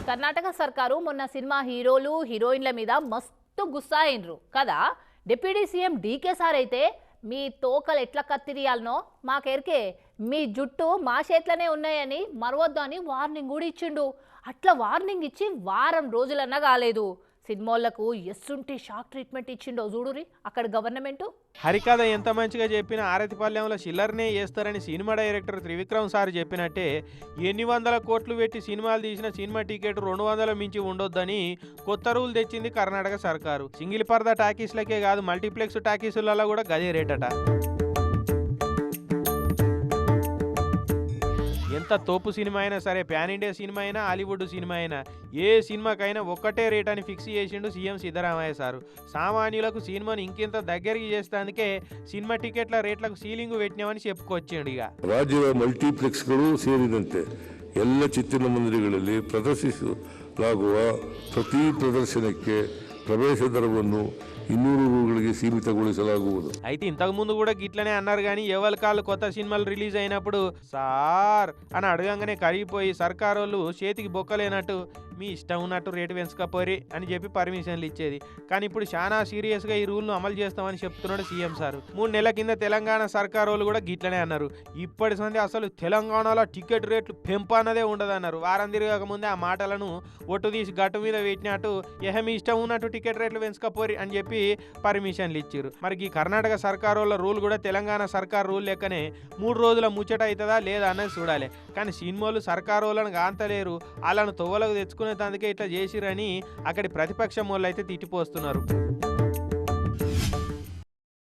కర్ణాటక సర్కారు మొన్న సినిమా హీరోలు హీరోయిన్ల మీద మస్తు గుస్సా అయినరు కదా. డిప్యూటీ సీఎం డీకే సార్ అయితే మీ తోకలు ఎట్లా కత్తిరియాలనో మాకెరికే, మీ జుట్టు మా చేతిలోనే ఉన్నాయని మరవద్దు అని వార్నింగ్ కూడా ఇచ్చిండు. అట్లా వార్నింగ్ ఇచ్చి వారం రోజులన్నా కాలేదు. సినిమాలకు ఎస్సుంటి షాక్ ట్రీట్మెంట్ ఇచ్చిండో చూడురి అక్కడ గవర్నమెంట్. హరికథ ఎంత మంచిగా చెప్పినా ఆరతిపల్లెంలో చిల్లర్నే చేస్తారని సినిమా డైరెక్టర్ త్రివిక్రమ్ సార్ చెప్పినట్టే ఎన్ని వందల కోట్లు పెట్టి సినిమాలు తీసిన సినిమా టికెట్ 200 మించి ఉండొద్దని కొత్త రూల్ తెచ్చింది కర్ణాటక సర్కారు. సింగిల్ పర్దా టాకీస్లకే కాదు మల్టీప్లెక్స్ టాకీసులలో కూడా గదే రేటట. ఎంత తోపు సినిమా అయినా సరే, ప్యాన్ ఇండియా సినిమా అయినా హాలీవుడ్ సినిమా అయినా ఏ సినిమాకైనా ఒక్కటే రేట్ అని ఫిక్స్ చేసిండు సీఎం సిద్ధరామయ్య సారు. సామాన్యులకు సినిమాని ఇంకెంత దగ్గరికి చేసేందుకే ಸಿನಿಮಾ ಟಿಕೆಟ್ల ರೇಟ್లకు ಸೀಲಿಂಗ್ పెట్టినామని చెప్పుకొచ్చిండు. ಈಗ ರಾಜ್ಯದ ಮಲ್ಟಿಪ್ಲೆಕ್ಸ್ಗಳು ಸೇರಿದಂತೆ ಎಲ್ಲ ಚಿತ್ರಮಂದಿರಗಳಲ್ಲಿ ಪ್ರದರ್ಶಿಸಲಾಗುವ ಪ್ರತಿ ಪ್ರದರ್ಶನಕ್ಕೆ ಪ್ರವೇಶ ದರವನ್ನು 200 రూపాయలకి సీమితಗೊಳಿಸಲಾಗುವುದು. అయితే ఇంతకు ముందు కూడా గిట్లనే అన్నారు కానీ ఎవరి కాళ్ళు కొత్త సినిమాలు రిలీజ్ అయినప్పుడు సార్ అని అడగంగానే కరిగిపోయి సర్కారు వాళ్ళు చేతికి బొక్కలేనట్టు మీ ఇష్టం ఉన్నట్టు రేటు పెంచకపోరి అని చెప్పి పర్మిషన్లు ఇచ్చేది. కానీ ఇప్పుడు చాలా సీరియస్గా ఈ రూల్ను అమలు చేస్తామని చెప్తున్నాడు సీఎం సార్. 3 నెలల కింద తెలంగాణ సర్కారు వాళ్ళు కూడా గిట్లనే అన్నారు. ఇప్పటి సంది అసలు తెలంగాణలో టికెట్ రేట్లు పెంపు అన్నదే ఉండదన్నారు. వారం తిరగక ముందే ఆ మాటలను ఒట్టు తీసి గట్టు మీద పెట్టినట్టు మీ ఇష్టం ఉన్నట్టు టికెట్ రేట్లు పెంచకపోరి అని చెప్పి పర్మిషన్లు ఇచ్చారు. మరి ఈ కర్ణాటక సర్కారు వాళ్ళ రూల్ కూడా తెలంగాణ సర్కార్ రూల్ లెక్కనే 3 రోజుల ముచ్చట అవుతుందా లేదా అన్నది చూడాలి. కానీ సినిమాలు సర్కారు వాళ్ళని కాంతలేరు, వాళ్ళను తొవ్వలకు తెచ్చుకునేందుకే ఇట్లా చేసిరని అక్కడి ప్రతిపక్షం వాళ్ళు అయితే తిట్టిపోస్తున్నారు.